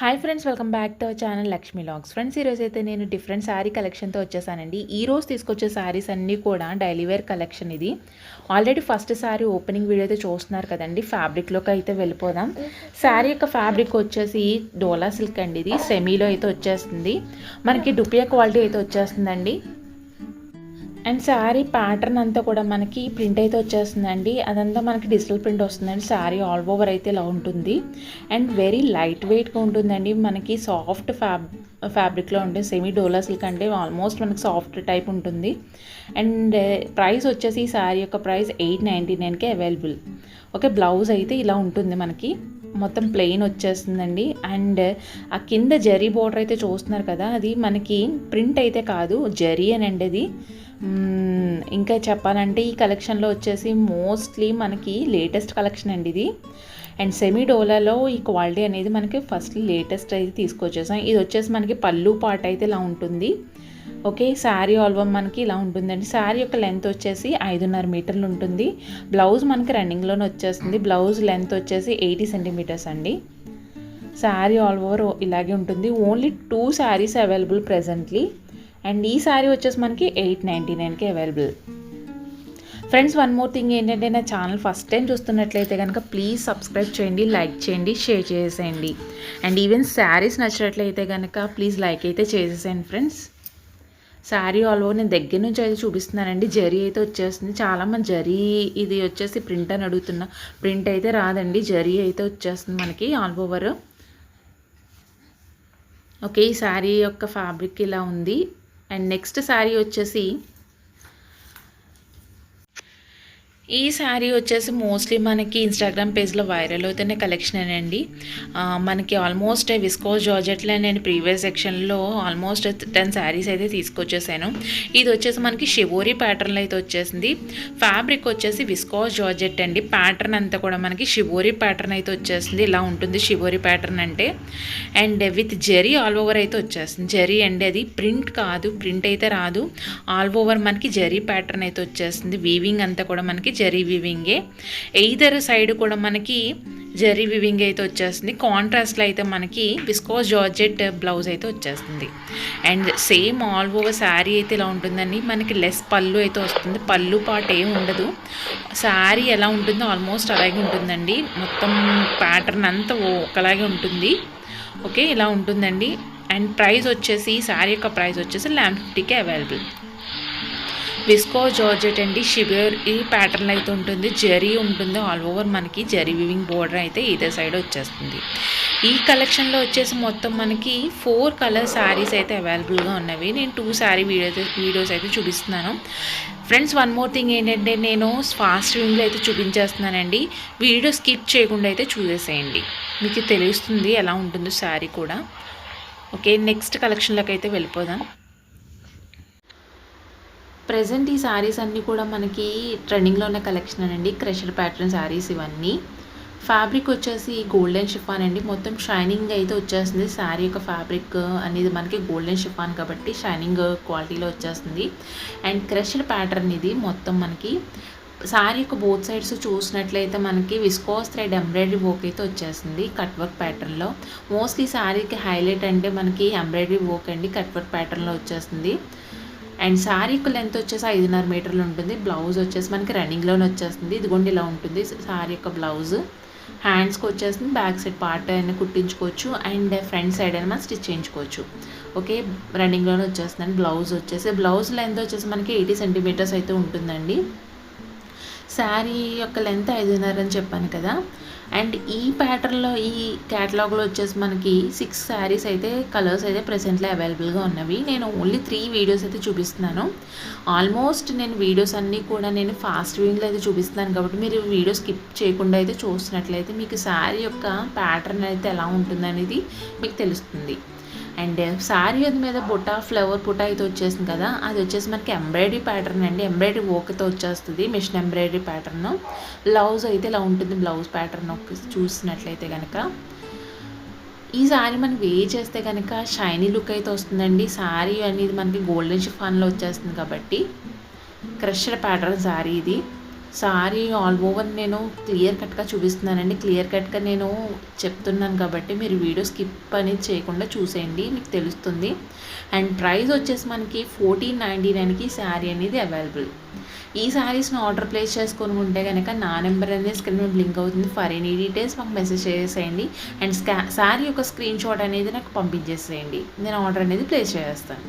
Hi friends, welcome back to our channel Lakshmi logs. Friends, ఈరోజు అయితే నేను డిఫరెంట్ శారీ కలెక్షన్తో వచ్చేసానండి. ఈ రోజు తీసుకొచ్చే శారీస్ అన్నీ కూడా డైలీ వేర్ కలెక్షన్. ఇది already first sari opening video అయితే చూస్తున్నారు కదండి. ఫ్యాబ్రిక్లోకి అయితే వెళ్ళిపోదాం. శారీ యొక్క ఫ్యాబ్రిక్ వచ్చేసి డోలా సిల్క్ అండి. ఇది సెమీలో అయితే వచ్చేస్తుంది. మనకి డుపియా క్వాలిటీ అయితే వచ్చేస్తుందండి. అండ్ శారీ ప్యాటర్న్ అంతా కూడా మనకి ప్రింట్ అయితే వచ్చేస్తుందండి. అదంతా మనకి డిజిటల్ ప్రింట్ వస్తుందండి. శారీ ఆల్ ఓవర్ అయితే ఇలా ఉంటుంది. అండ్ వెరీ లైట్ వెయిట్గా ఉంటుందండి. మనకి సాఫ్ట్ ఫ్యాబ్రిక్లో ఉండే సెమీ డోలా సిల్క్ అంటే ఆల్మోస్ట్ మనకి సాఫ్ట్ టైప్ ఉంటుంది. అండ్ ప్రైస్ వచ్చేసి ఈ శారీ యొక్క ప్రైస్ 899కే అవైలబుల్. ఓకే, బ్లౌజ్ అయితే ఇలా ఉంటుంది. మనకి మొత్తం ప్లెయిన్ వచ్చేస్తుందండి. అండ్ ఆ కింద జరీ బోర్డర్ అయితే చూస్తున్నారు కదా, అది మనకి ప్రింట్ అయితే కాదు, జరీ అనండి అది. ఇంకా చెప్పాలంటే ఈ కలెక్షన్లో వచ్చేసి మోస్ట్లీ మనకి లేటెస్ట్ కలెక్షన్ అండి ఇది. అండ్ సెమీ డోలాలో ఈ క్వాలిటీ అనేది మనకి ఫస్ట్ లేటెస్ట్ అయితే తీసుకొచ్చేసాం. ఇది వచ్చేసి మనకి పళ్ళు పాట అయితే ఇలా ఉంటుంది. ఓకే, శారీ ఆల్బమ్ మనకి ఇలా ఉంటుందండి. శారీ యొక్క లెంత్ వచ్చేసి 5.5 మీటర్లు ఉంటుంది. బ్లౌజ్ మనకి రన్నింగ్లోనే వచ్చేస్తుంది. బ్లౌజ్ లెంత్ వచ్చేసి 80 సెంటీమీటర్స్ అండి. శారీ ఆల్ ఓవర్ ఇలాగే ఉంటుంది. Only 2 saris available presently. And ఈ శారీ వచ్చేసి మనకి 899కి available. Friends, one more thing ఏంటంటే, నా ఛానల్ ఫస్ట్ టైం చూస్తున్నట్లయితే కనుక ప్లీజ్ సబ్స్క్రైబ్ చేయండి, లైక్ చేయండి, షేర్ చేసేయండి. అండ్ ఈవెన్ శారీస్ నచ్చినట్లయితే కనుక ప్లీజ్ లైక్ అయితే చేసేసేయండి ఫ్రెండ్స్. శారీ ఆల్ ఓవర్ నేను దగ్గర నుంచి అయితే చూపిస్తున్నానండి. జరీ అయితే వచ్చేస్తుంది. చాలామంది జరీ ఇది వచ్చేసి ప్రింట్ అని అడుగుతున్నా. ప్రింట్ అయితే రాదండి, జరీ అయితే వచ్చేస్తుంది మనకి ఆల్ ఓవర్. ఓకే, ఈ శారీ యొక్క ఫ్యాబ్రిక్ ఇలా ఉంది. అండ్ నెక్స్ట్ శారీ వచ్చేసి ఈ శారీ వచ్చేసి మోస్ట్లీ మనకి ఇన్స్టాగ్రామ్ పేజ్లో వైరల్ అవుతున్న కలెక్షన్ అండి. మనకి ఆల్మోస్ట్ విస్కోస్ జార్జెట్లో నేను ప్రీవియస్ సెక్షన్లో ఆల్మోస్ట్ 10 శారీస్ అయితే తీసుకొచ్చేసాను. ఇది వచ్చేసి మనకి షివోరీ ప్యాటర్న్లో అయితే వచ్చేసింది. ఫ్యాబ్రిక్ వచ్చేసి విస్కోస్ జార్జెట్ అండి. ప్యాటర్న్ అంతా కూడా మనకి షివోరీ ప్యాటర్న్ అయితే వచ్చేసింది. ఇలా ఉంటుంది షివోరీ ప్యాటర్న్ అంటే. And with zari all over అయితే వచ్చేస్తుంది. జరీ అండి, అది ప్రింట్ కాదు, ప్రింట్ అయితే రాదు. ఆల్ ఓవర్ మనకి జరీ ప్యాటర్న్ అయితే వచ్చేస్తుంది. వీవింగ్ అంతా కూడా మనకి జరీ వివింగే. ఎయిదర్ సైడ్ కూడా మనకి జరీ వివింగ్ అయితే వచ్చేస్తుంది. కాంట్రాస్ట్లో అయితే మనకి విస్కోస్ జార్జెట్ బ్లౌజ్ అయితే వచ్చేస్తుంది. And same all over sari అయితే ఇలా ఉంటుందండి. మనకి లెస్ పళ్ళు అయితే వస్తుంది. పళ్ళు పాటు ఏమి ఉండదు. శారీ ఎలా ఉంటుందో ఆల్మోస్ట్ అలాగే ఉంటుందండి. మొత్తం ప్యాటర్న్ అంతా ఒకలాగే ఉంటుంది. ఓకే, ఇలా ఉంటుందండి. అండ్ ప్రైస్ వచ్చేసి శారీ యొక్క ప్రైస్ వచ్చేసి 1150కే అవైలబుల్. విస్కో జార్జెట్ అండి. షిబర్ ఈ ప్యాటర్న్ అయితే ఉంటుంది. జరీ ఉంటుంది ఆల్ ఓవర్. మనకి జరీ వివింగ్ బోర్డర్ అయితే ఇదే సైడ్ వచ్చేస్తుంది. ఈ కలెక్షన్లో వచ్చేసి మొత్తం మనకి 4 కలర్ శారీస్ అయితే అవైలబుల్గా ఉన్నవి. నేను 2 శారీ వీడియోస్ అయితే చూపిస్తున్నాను. ఫ్రెండ్స్, వన్ మోర్ థింగ్ ఏంటంటే, నేను ఫాస్ట్ వింగ్లో అయితే చూపించేస్తున్నానండి. వీడియో స్కిప్ చేయకుండా అయితే చూసేసేయండి, మీకు తెలుస్తుంది ఎలా ఉంటుందో శారీ కూడా. ఓకే, నెక్స్ట్ కలెక్షన్లోకి అయితే వెళ్ళిపోదాం. ప్రజెంట్ ఈ శారీస్ అన్నీ కూడా మనకి ట్రెండింగ్లో ఉన్న కలెక్షన్ అండి. క్రషర్ ప్యాటర్న్ శారీస్ ఇవన్నీ. ఫ్యాబ్రిక్ వచ్చేసి గోల్డెన్ షిఫాన్ అండి. మొత్తం షైనింగ్ అయితే వచ్చేస్తుంది. శారీ యొక్క ఫ్యాబ్రిక్ అనేది మనకి గోల్డెన్ షిఫాన్ కాబట్టి షైనింగ్ క్వాలిటీలో వచ్చేస్తుంది. అండ్ క్రషర్ ప్యాటర్న్ ఇది మొత్తం మనకి. శారీ యొక్క బోత్ సైడ్స్ చూసినట్లయితే మనకి విస్కోస్ థ్రెడ్ ఎంబ్రాయిడరీ వర్క్ అయితే వచ్చేస్తుంది కట్ వర్క్ ప్యాటర్న్లో. మోస్ట్లీ శారీకి హైలైట్ అంటే మనకి ఎంబ్రాయిడరీ వర్క్ అండి, కట్ వర్క్ ప్యాటర్న్లో వచ్చేస్తుంది. అండ్ శారీకి లెంత్ వచ్చేసి 5.5 మీటర్లు ఉంటుంది. బ్లౌజ్ వచ్చేసి మనకి రన్నింగ్లోనే వచ్చేస్తుంది. ఇదిగోండి ఇలా ఉంటుంది శారీ యొక్క బ్లౌజ్. హ్యాండ్స్కి వచ్చేస్తుంది. బ్యాక్ సైడ్ పార్ట్ అయినా కుట్టించుకోవచ్చు, అండ్ ఫ్రంట్ సైడ్ అయినా మనం స్టిచ్ చేయించుకోవచ్చు. ఓకే, రన్నింగ్లోనే వచ్చేస్తుందండి. బ్లౌజ్ వచ్చేసి బ్లౌజ్ లెంత్ వచ్చేసి మనకి 80 సెంటీమీటర్స్ అయితే ఉంటుందండి. శారీ యొక్క లెంత్ 5.5 అని చెప్పాను కదా. అండ్ ఈ ప్యాటర్న్లో ఈ క్యాటలాగ్లో వచ్చేసి మనకి 6 శారీస్ అయితే కలర్స్ అయితే ప్రెసెంట్లో అవైలబుల్గా ఉన్నవి. నేను ఓన్లీ 3 వీడియోస్ అయితే చూపిస్తున్నాను. ఆల్మోస్ట్ నేను వీడియోస్ అన్నీ కూడా నేను ఫాస్ట్ వ్యూయింగ్లో అయితే చూపిస్తున్నాను కాబట్టి మీరు వీడియో స్కిప్ చేయకుండా అయితే చూస్తున్నట్లయితే మీకు శారీ యొక్క ప్యాటర్న్ అయితే ఎలా ఉంటుందనేది మీకు తెలుస్తుంది. అండ్ శారీ అది మీద బుట్ట ఫ్లవర్ బుట్ట అయితే వచ్చేసింది కదా, అది వచ్చేసి మనకి ఎంబ్రాయిడరీ ప్యాటర్న్ అండి. ఎంబ్రాయిడరీ వర్క్తో వచ్చేస్తుంది, మిషన్ ఎంబ్రాయిడరీ ప్యాటర్న్. బ్లౌజ్ అయితే ఇలా ఉంటుంది. బ్లౌజ్ ప్యాటర్న్ చూసినట్లయితే కనుక ఈ శారీ మనం వేర్ చేస్తే కనుక షైనీ లుక్ అయితే వస్తుందండి. శారీ అనేది మనకి గోల్డెన్ షిఫాన్లో వచ్చేస్తుంది కాబట్టి క్రష్డ్ ప్యాటర్న్ శారీ ఇది. సారీ ఆల్ ఓవర్ నేను క్లియర్ కట్గా చూపిస్తున్నానండి. క్లియర్ కట్గా నేను చెప్తున్నాను కాబట్టి మీరు వీడియో స్కిప్ అనేది చేయకుండా చూసేయండి, మీకు తెలుస్తుంది. అండ్ ప్రైస్ వచ్చేసి మనకి 1499కి శారీ అనేది అవైలబుల్. ఈ శారీస్ని ఆర్డర్ ప్లేస్ చేసుకొని ఉంటే కనుక నా నెంబర్ అనేది స్క్రీన్ మీద లింక్ అవుతుంది. ఫర్ ఎనీ డీటెయిల్స్ మాకు మెసేజ్ చేసేయండి. అండ్ శారీ యొక్క స్క్రీన్ షాట్ అనేది నాకు పంపించేసేయండి, నేను ఆర్డర్ అనేది ప్లేస్ చేస్తాను.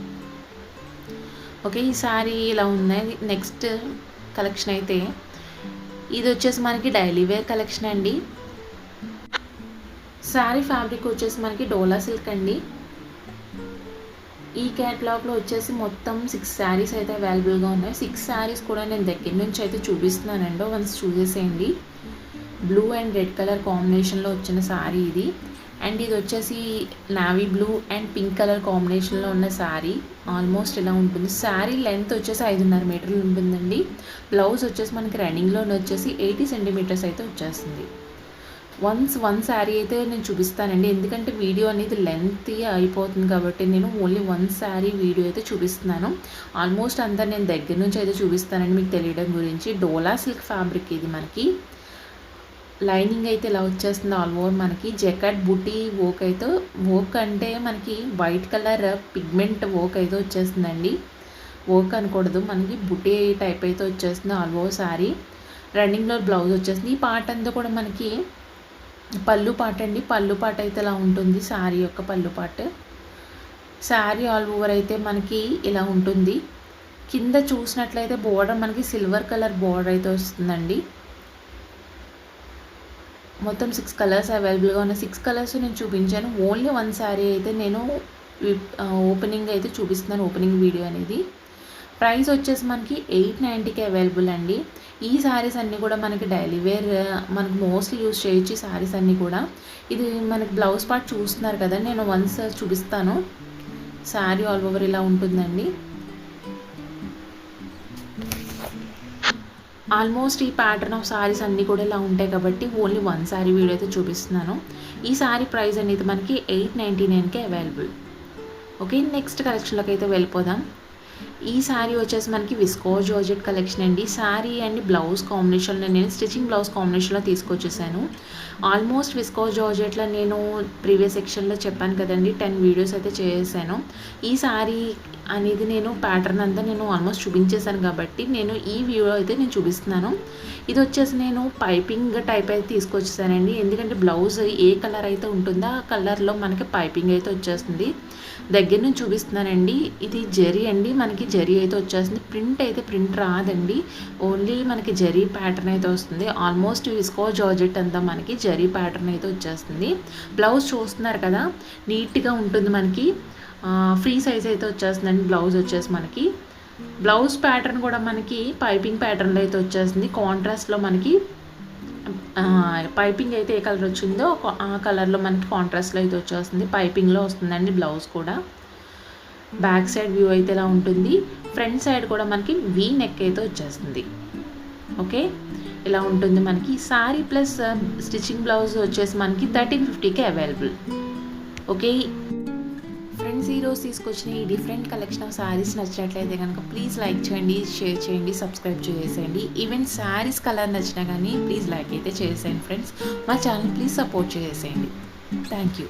ఓకే, ఈ శారీ ఇలా ఉన్నాయి. నెక్స్ట్ కలెక్షన్ అయితే ఇది వచ్చేసి మనకి డైలీ వేర్ కలెక్షన్ అండి. శారీ ఫ్యాబ్రిక్ వచ్చేసి మనకి డోలా సిల్క్ అండి. ఈ క్యాటలాగ్లో వచ్చేసి మొత్తం 6 శారీస్ అయితే అవైలబుల్గా ఉన్నాయి. 6 శారీస్ కూడా నేను దగ్గర నుంచి అయితే చూపిస్తున్నానండి, వన్స్ చూసేసేయండి. బ్లూ అండ్ రెడ్ కలర్ కాంబినేషన్లో వచ్చిన శారీ ఇది. అండ్ ఇది వచ్చేసి navy blue and pink colour కాంబినేషన్లో ఉన్న శారీ. ఆల్మోస్ట్ ఇలా ఉంటుంది. శారీ లెంత్ వచ్చేసి 5.5 మీటర్లు ఉంటుందండి. బ్లౌజ్ వచ్చేసి మనకి రన్నింగ్లో వచ్చేసి 80 సెంటీమీటర్స్ అయితే వచ్చేస్తుంది. వన్ శారీ అయితే నేను చూపిస్తానండి, ఎందుకంటే వీడియో అనేది లెంత్ అయిపోతుంది కాబట్టి నేను ఓన్లీ 1 శారీ వీడియో అయితే చూపిస్తున్నాను. ఆల్మోస్ట్ అంతా నేను దగ్గర నుంచి అయితే చూపిస్తానండి మీకు తెలియడం గురించి. డోలా సిల్క్ ఫ్యాబ్రిక్ ఇది. మనకి లైనింగ్ అయితే ఇలా వచ్చేస్తుంది. ఆల్ ఓవర్ మనకి జెకట్ బుటీ వోక్ అయితే, వోక్ అంటే మనకి వైట్ కలర్ పిగ్మెంట్ వోక్ అయితే వచ్చేస్తుందండి. వోక్ అనకూడదు, మనకి బుటీ టైప్ అయితే వచ్చేస్తుంది ఆల్ ఓవర్ శారీ. రన్నింగ్లో బ్లౌజ్ వచ్చేస్తుంది. ఈ పార్ట్ అంతా కూడా మనకి పళ్ళు పాట అండి. పళ్ళు పాట అయితే ఇలా ఉంటుంది శారీ యొక్క పళ్ళు పాట. శారీ ఆల్ ఓవర్ అయితే మనకి ఇలా ఉంటుంది. కింద చూసినట్లయితే బోర్డర్ మనకి సిల్వర్ కలర్ బోర్డర్ అయితే వస్తుందండి. మొత్తం 6 కలర్స్ అవైలబుల్గా ఉన్న 6 కలర్స్ నేను చూపించాను. ఓన్లీ 1 శారీ అయితే నేను ఓపెనింగ్ అయితే చూపిస్తున్నాను, ఓపెనింగ్ వీడియో అనేది. ప్రైస్ వచ్చేసి మనకి 890కి అవైలబుల్ అండి. ఈ శారీస్ అన్నీ కూడా మనకి డైలీ వేర్, మనకు మోస్ట్లీ యూజ్ చేయొచ్చు ఈ శారీస్ అన్నీ కూడా. ఇది మనకి బ్లౌజ్ పార్ట్ చూస్తున్నారు కదా, నేను వన్స్ చూపిస్తాను. శారీ ఆల్ ఓవర్ ఇలా ఉంటుందండి. ఆల్మోస్ట్ ఈ ప్యాటర్న్ ఆఫ్ శారీస్ అన్నీ కూడా ఇలా ఉంటాయి కాబట్టి ఓన్లీ 1 శారీ వీడియో అయితే చూపిస్తున్నాను. ఈ శారీ ప్రైస్ అనేది మనకి 899కి అవైలబుల్. ఓకే, నెక్స్ట్ కలెక్షన్లోకి అయితే వెళ్ళిపోదాం. ఈ శారీ వచ్చేసి మనకి విస్కోస్ జార్జెట్ కలెక్షన్ అండి. శారీ అండ్ బ్లౌజ్ కాంబినేషన్లో నేను స్టిచ్చింగ్ బ్లౌజ్ కాంబినేషన్లో తీసుకొచ్చేసాను. ఆల్మోస్ట్ విస్కోస్ జార్జెట్లో నేను ప్రీవియస్ సెక్షన్లో చెప్పాను కదండి, 10 వీడియోస్ అయితే చేశాను. ఈ శారీ అనేది నేను ప్యాటర్న్ అంతా నేను ఆల్మోస్ట్ చూపించేశాను కాబట్టి నేను ఈ వీడియో అయితే నేను చూపిస్తున్నాను. ఇది వచ్చేసి నేను పైపింగ్ టైప్ అయితే తీసుకొచ్చేసానండి, ఎందుకంటే బ్లౌజ్ ఏ కలర్ అయితే ఉంటుందో ఆ కలర్లో మనకి పైపింగ్ అయితే వచ్చేస్తుంది. దగ్గర నుంచి చూపిస్తున్నానండి. ఇది జరీ అండి, మనకి జరీ అయితే వచ్చేస్తుంది. ప్రింట్ అయితే ప్రింట్ రాదండి, ఓన్లీ మనకి జరీ ప్యాటర్న్ అయితే వస్తుంది. ఆల్మోస్ట్ విస్కోస్ జార్జెట్ అంతా మనకి జరీ ప్యాటర్న్ అయితే వచ్చేస్తుంది. బ్లౌజ్ చూస్తున్నారు కదా, నీట్గా ఉంటుంది. మనకి ఫ్రీ సైజ్ అయితే వచ్చేస్తుందండి బ్లౌజ్ వచ్చేసి మనకి. బ్లౌజ్ ప్యాటర్న్ కూడా మనకి పైపింగ్ ప్యాటర్న్లో అయితే వచ్చేస్తుంది. కాంట్రాస్ట్లో మనకి పైపింగ్ అయితే ఏ కలర్ వచ్చిందో ఆ కలర్లో మనకి కాంట్రాస్ట్లో అయితే వచ్చేస్తుంది. పైపింగ్లో వస్తుందండి బ్లౌజ్ కూడా. బ్యాక్ సైడ్ వ్యూ అయితే ఇలా ఉంటుంది. ఫ్రంట్ సైడ్ కూడా మనకి వీ నెక్ అయితే వచ్చేస్తుంది. ఓకే, ఇలా ఉంటుంది మనకి. శారీ ప్లస్ స్టిచ్చింగ్ బ్లౌజ్ వచ్చేసి మనకి 1350కి అవైలబుల్. ఓకే ఫ్రెండ్స్, ఈరోజు తీసుకొచ్చిన ఈ డిఫరెంట్ కలెక్షన్ ఆఫ్ శారీస్ నచ్చినట్లయితే కనుక ప్లీజ్ లైక్ చేయండి, షేర్ చేయండి, సబ్స్క్రైబ్ చేసేయండి. ఈవెన్ శారీస్ కలర్ నచ్చినా కానీ ప్లీజ్ లైక్ అయితే చేసేయండి ఫ్రెండ్స్. మా ఛానల్ ప్లీజ్ సపోర్ట్ చేసేయండి. Thank you.